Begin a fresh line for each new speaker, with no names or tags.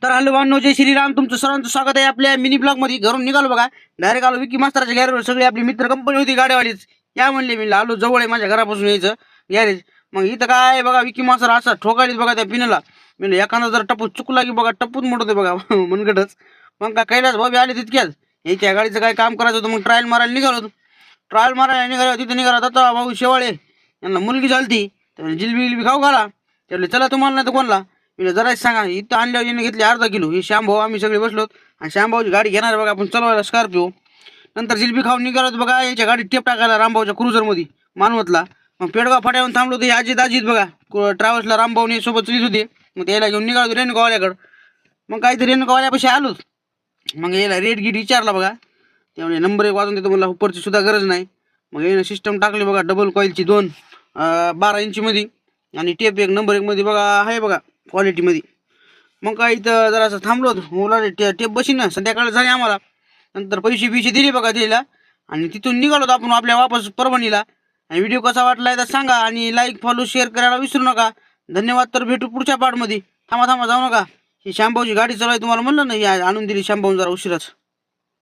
तर हॅलो भावनो, जय श्रीराम. तुमचं सर्वांचं स्वागत आहे आपल्या मिनी ब्लॉग मध्ये. घरून निघालो बघा, डायरेक्ट आलो विकी मास्तराच्या गॅरेजवर. सगळी आपली मित्र कंपनी होती गाड्यावालीच. या म्हणले, मी आलो, जवळ आहे माझ्या घरापासून यायचं गॅरेज. मग इथं काय बघा, विकी मास्तर असा ठोकायलीच बघा त्या पिण्याला. मी एखादा जर टपूस चुकला की बघा टपूच मोडते बघा मनगटच. मग काय कैलास भाऊ आले तितक्याच, याच्या गाडीचं काय काम करायचं होतं. मग ट्रायल मारायला निघालो. ट्रायल मारायला निघालो, तिथे निघाला आता भाऊ शेवाळे यांना मुलगी झालती. तर जिलबी जिलबी खाऊ घाला. त्याला चला तुम्हाला नाही तर कोणला. मी जराच सांगा, इथं आणल्यावर यांनी घेतली अर्धा किलो. ही श्यामभाऊ आम्ही सगळे बसलोत आणि श्यामभाऊची गाडी घेणार बघा आपण चालवायला स्कॉर्पिओ. नंतर जिलबी खाऊन निघालो बघा, यांच्या गाडीत टेप टाकायला रामभाऊच्या क्रुझरमध्ये मानवतला. मग पेडगाव फाट्यावरून थांबलो ते अजित अजित बघा ट्रॅव्हल्सला रामभाऊने सोबत चलीत होते. मग त्याला घेऊन निघालो रेणुकावाल्याकडं. मग काहीतरी रेणुकावाल्यापाशी आलोच. मग याला रेट गीट विचारला बघा. त्यामुळे नंबर एक वाजून देतो, मला उपरची सुद्धा गरज नाही. मग यानं सिस्टम टाकली बघा, डबल कॉईलची 12 इंचीमध्ये आणि टेप एक नंबर 1 मध्ये बघा आहे बघा क्वालिटीमध्ये. मग काय इथं जरासं थांबलो मुला टेप बशी ना, संध्याकाळ झाली आम्हाला. नंतर पैसे दिले बघा दिला आणि तिथून निघालो आपण आपल्या वापस परभणीला. आणि व्हिडिओ कसा वाटलाय तर सांगा आणि लाईक फॉलो शेअर करायला विसरू नका. धन्यवाद. तर भेटू पुढच्या पार्टमध्ये. थांबा जाऊ नका. ही श्यामभाऊची गाडी चालू आहे, तुम्हाला म्हणलं ना, ही आणून दिली श्यामभाऊ जरा उशिराच.